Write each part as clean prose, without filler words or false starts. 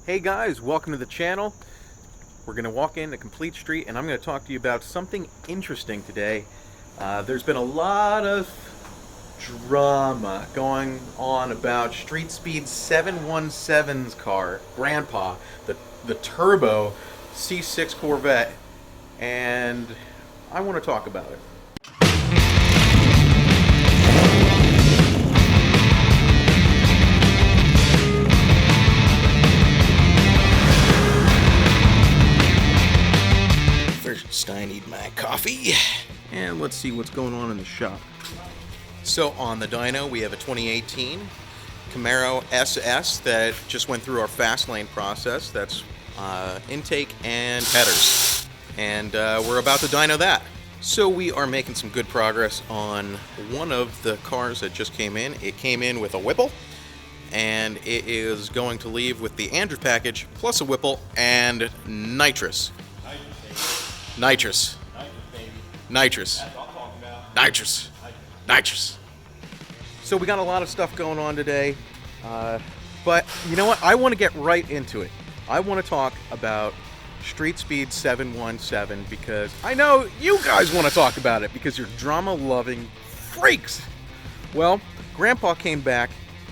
Hey guys, welcome to the channel. We're going to walk into Complete Street and I'm going to talk to you about something interesting today. There's been a lot of drama going on about StreetSpeed717's car, GrandPa, the turbo C6 Corvette, and I want to talk about it. First, I need my coffee. And let's see what's going on in the shop. So on the dyno, we have a 2018 Camaro SS that just went through our fast lane process. That's intake and headers. And we're about to dyno that. So we are making some good progress on one of the cars that just came in. It came in with a Whipple, and it is going to leave with the Andrew package plus a Whipple and nitrous. Nitrous. Nitrous. Nitrous. Nitrous. So we got a lot of stuff going on today, but you know what? I want to get right into it. I want to talk about StreetSpeed717 because I know you guys want to talk about it because you're drama-loving freaks. Well, GrandPa came back,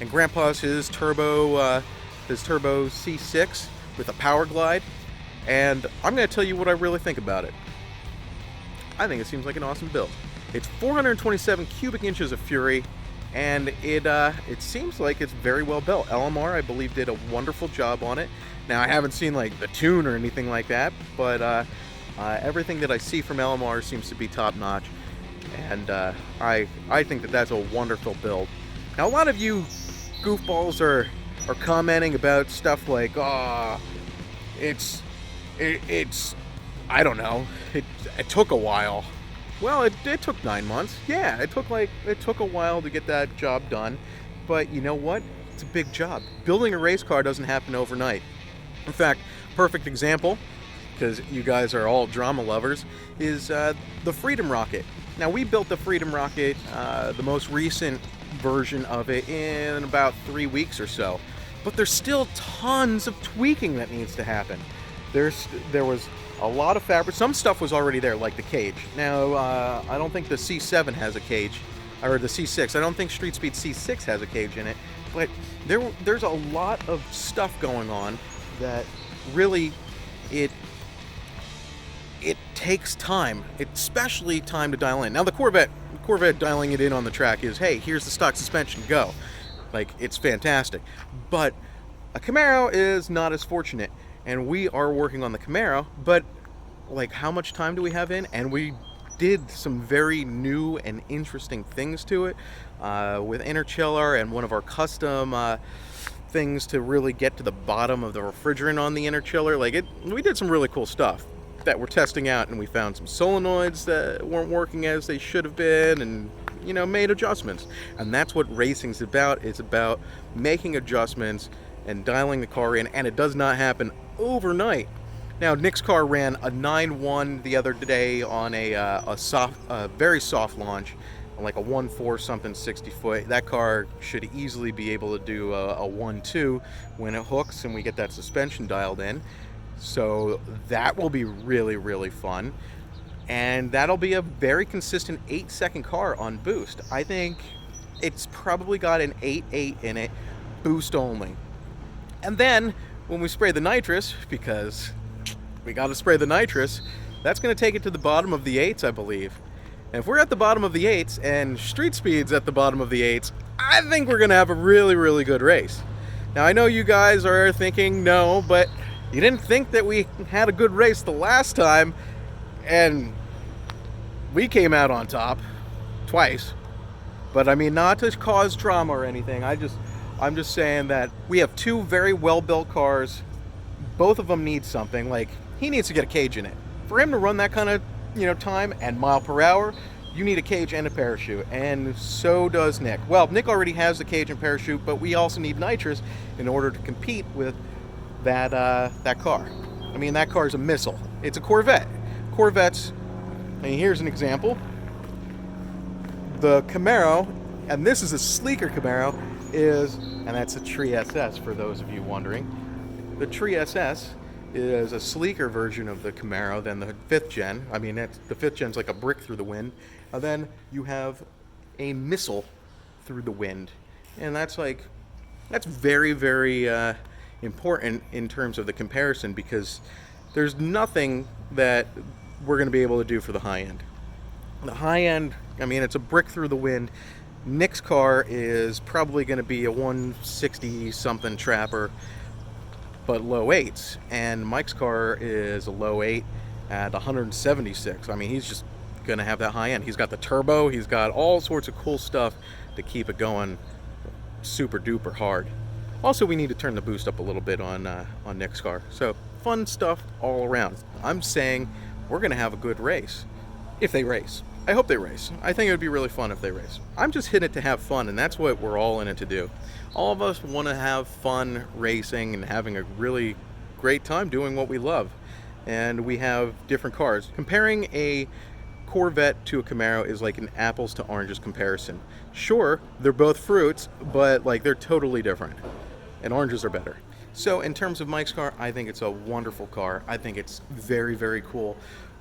and GrandPa's his turbo C6 with a power glide. And I'm going to tell you what I really think about it. I think it seems like an awesome build. It's 427 cubic inches of fury, and it seems like it's very well built. LMR, I believe, did a wonderful job on it. Now, I haven't seen like the tune or anything like that, but everything that I see from LMR seems to be top-notch, and I think that that's a wonderful build. Now, a lot of you goofballs are commenting about stuff like, it's I don't know, it took a while. Well, it took 9 months. Yeah, it took a while to get that job done, but you know what? It's a big job. Building a race car doesn't happen overnight. In fact, perfect example, because you guys are all drama lovers, is the Freedom Rocket. Now, we built the Freedom Rocket, the most recent version of it, in about 3 weeks or so, but there's still tons of tweaking that needs to happen. There was a lot of fabric. Some stuff was already there, like the cage. Now, I don't think the C7 has a cage, or the C6. I don't think StreetSpeed C6 has a cage in it, but there's a lot of stuff going on that really, it takes time, especially time to dial in. Now, the Corvette dialing it in on the track is, hey, here's the stock suspension, go. Like, it's fantastic. But a Camaro is not as fortunate. And we are working on the Camaro, but like, how much time do we have in? And we did some very new and interesting things to it with interchiller and one of our custom things to really get to the bottom of the refrigerant on the interchiller. We did some really cool stuff that we're testing out, and we found some solenoids that weren't working as they should have been, and made adjustments. And that's what racing's about. It's about making adjustments and dialing the car in, and it does not happen overnight. Now, Nick's car ran a 9.1 the other day on a very soft launch, like a 1.4 something 60 foot. That car should easily be able to do a 1.2 when it hooks and we get that suspension dialed in. So that will be really, really fun. And that'll be a very consistent 8-second car on boost. I think it's probably got an 8.8 in it, boost only. And then when we spray the nitrous, because we got to spray the nitrous, that's going to take it to the bottom of the 8s, I believe. And if we're at the bottom of the 8s and Street Speed's at the bottom of the 8s, I think we're going to have a really, really good race. Now, I know you guys are thinking, no, but you didn't think that we had a good race the last time, and we came out on top twice. But I mean, not to cause drama or anything, I'm just saying that we have two very well-built cars. Both of them need something. Like, he needs to get a cage in it. For him to run that kind of, time and mile per hour, you need a cage and a parachute, and so does Nick. Well, Nick already has the cage and parachute, but we also need nitrous in order to compete with that car. I mean, that car is a missile. It's a Corvette. Corvettes, and here's an example. The Camaro, and this is a sleeker Camaro, and that's a Tree SS for those of you wondering. The Tree SS is a sleeker version of the Camaro than the 5th gen. I mean, the 5th gen's like a brick through the wind. And then you have a missile through the wind. And that's very, very important in terms of the comparison, because there's nothing that we're going to be able to do for the high end. The high end, I mean, it's a brick through the wind. Nick's car is probably going to be a 160 something Trapper, but low 8s, and Mike's car is a low 8 at 176. I mean, he's just going to have that high end. He's got the turbo, he's got all sorts of cool stuff to keep it going super duper hard. Also, we need to turn the boost up a little bit on Nick's car. So fun stuff all around. I'm saying we're going to have a good race, if they race. I hope they race. I think it would be really fun if they race. I'm just hitting it to have fun, and that's what we're all in it to do. All of us want to have fun racing and having a really great time doing what we love. And we have different cars. Comparing a Corvette to a Camaro is like an apples to oranges comparison. Sure, they're both fruits, but like they're totally different. And oranges are better. So in terms of Mike's car, I think it's a wonderful car. I think it's very, very cool.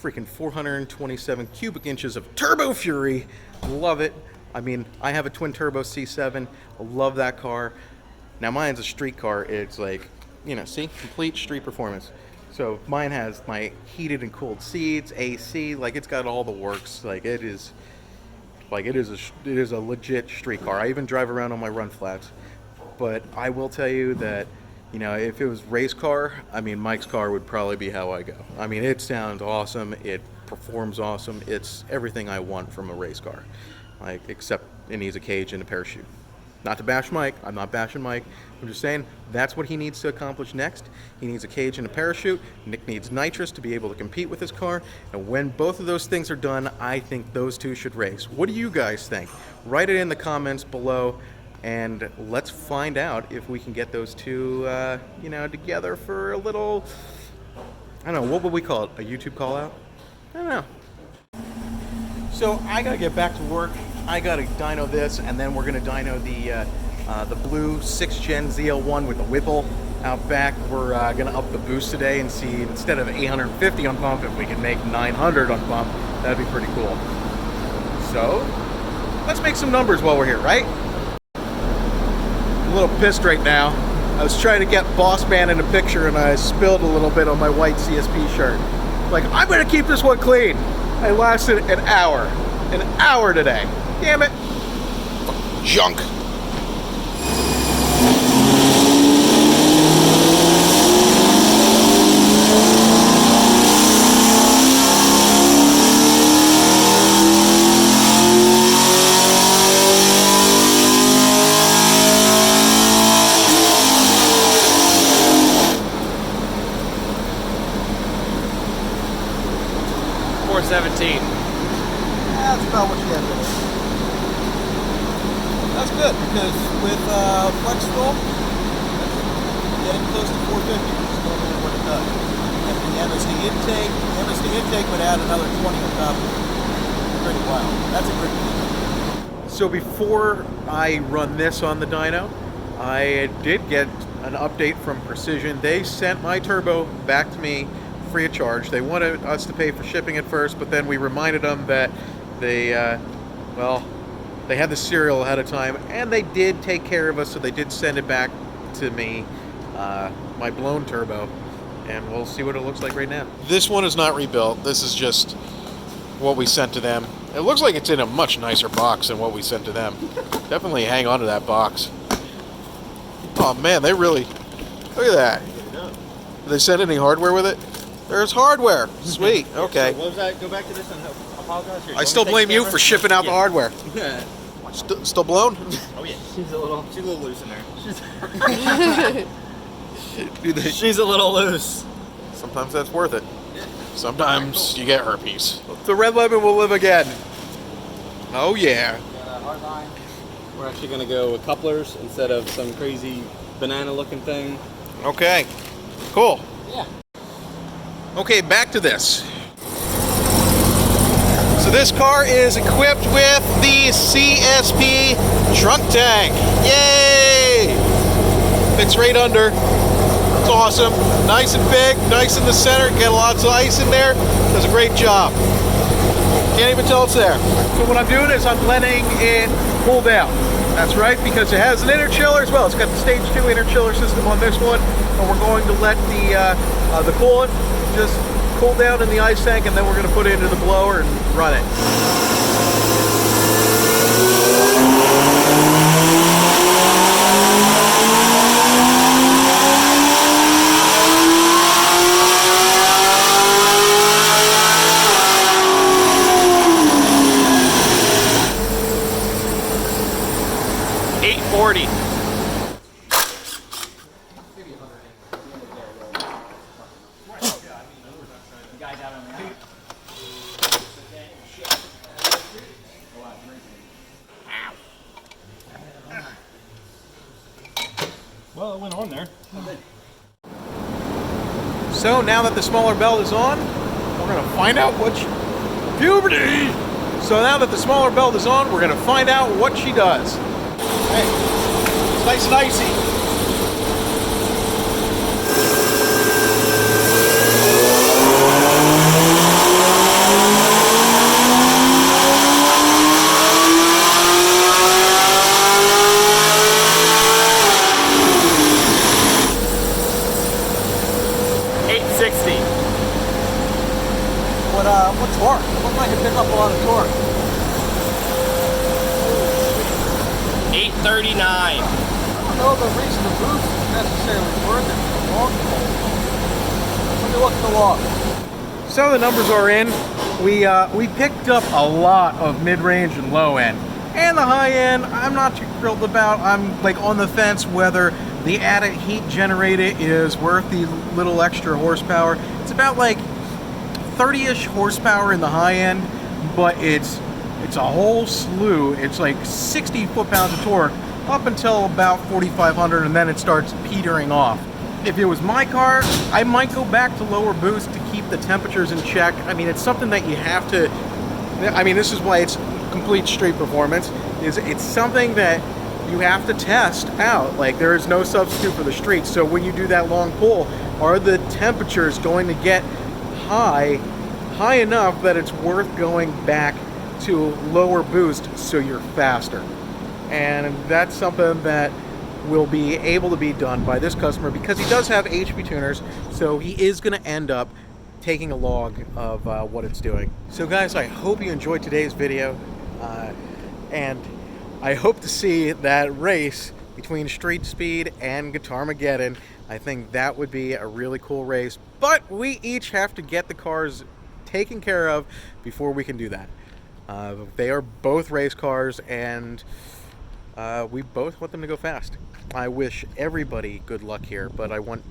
Freaking 427 cubic inches of turbo fury. Love it. I mean, I have a twin turbo C7. I love that car. Now mine's a street car. It's like, you know, see, complete street performance. So mine has my heated and cooled seats, AC, like it's got all the works. Like it is a legit street car. I even drive around on my run flats. But I will tell you that, you know, if it was race car, I mean, Mike's car would probably be how I go. I mean, it sounds awesome. It performs awesome. It's everything I want from a race car. Like, except it needs a cage and a parachute. Not to bash Mike. I'm not bashing Mike. I'm just saying that's what he needs to accomplish next. He needs a cage and a parachute. Nick needs nitrous to be able to compete with his car. And when both of those things are done, I think those two should race. What do you guys think? Write it in the comments below. And let's find out if we can get those two, you know, together for a little, I don't know, what would we call it? A YouTube call out? I don't know. So I gotta get back to work. I gotta dyno this, and then we're gonna dyno the blue 6th gen ZL1 with the Whipple out back. We're gonna up the boost today and see, instead of 850 on pump, if we can make 900 on pump. That'd be pretty cool. So let's make some numbers while we're here, right? A little pissed right now. I was trying to get Boss Man in the picture and I spilled a little bit on my white CSP shirt. Like, I'm gonna keep this one clean. I lasted an hour today. Damn it. Junk. That's about what you have to do. That's good, because with flex fuel, getting close to 450, which is normally what it does. And the MSD intake would add another 20 on top of it. Pretty wild. That's a great thing. So before I run this on the dyno, I did get an update from Precision. They sent my turbo back to me free of charge. They wanted us to pay for shipping at first, but then we reminded them that they had the serial ahead of time, and they did take care of us, so they did send it back to me, my blown turbo, and we'll see what it looks like right now. This one is not rebuilt. This is just what we sent to them. It looks like it's in a much nicer box than what we sent to them. Definitely hang on to that box. Oh man, they really, look at that. Did they send any hardware with it? There's hardware. Sweet. Okay. So what was that? Go back to this and apologize. Here, I still blame you for shipping out the hardware. Still blown? Oh yeah. She's a little loose in there. She's a little loose. Sometimes that's worth it. Sometimes you get herpes. The red lemon will live again. Oh yeah. We're actually going to go with couplers instead of some crazy banana looking thing. Okay. Cool. Yeah. Okay, back to this. So this car is equipped with the CSP trunk tank. Yay! Fits right under. Looks awesome. Nice and big, nice in the center. Get lots of ice in there. Does a great job. Can't even tell it's there. So what I'm doing is I'm letting it cool down. That's right, because it has an inner chiller as well. It's got the stage 2 inner chiller system on this one, and we're going to let the coolant just cool down in the ice tank, and then we're going to put it into the blower and run it. Well, it went on there. So now that the smaller belt is on, we're going to find out what she... Puberty! So now that the smaller belt is on, we're going to find out what she does. Hey, it's nice and icy. What torque? Looks like it picked up a lot of torque. 839. I don't know if the reason the boost is necessarily worth it for the long haul. Let me look at the log. So the numbers are in. We picked up a lot of mid-range and low end. And the high end, I'm not too thrilled about. I'm like on the fence whether the added heat generated is worth the little extra horsepower. It's about like 30-ish horsepower in the high end, but it's a whole slew. It's like 60 foot-pounds of torque up until about 4,500, and then it starts petering off. If it was my car, I might go back to lower boost to keep the temperatures in check. I mean, it's something that you have to... I mean, this is why it's complete street performance. It's something that you have to test out. Like, there is no substitute for the street. So when you do that long pull, are the temperatures going to get high enough that it's worth going back to lower boost so you're faster? And that's something that will be able to be done by this customer because he does have HP tuners, so he is going to end up taking a log of what it's doing. So guys, I hope you enjoyed today's video, and I hope to see that race between Street Speed and Guitarmageddon. I think that would be a really cool race, but we each have to get the cars taken care of before we can do that. They are both race cars, and we both want them to go fast. I wish everybody good luck here, but I want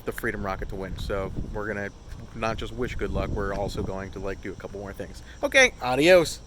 the Freedom Rocket to win, so we're gonna not just wish good luck, we're also going to like do a couple more things. Okay, adios.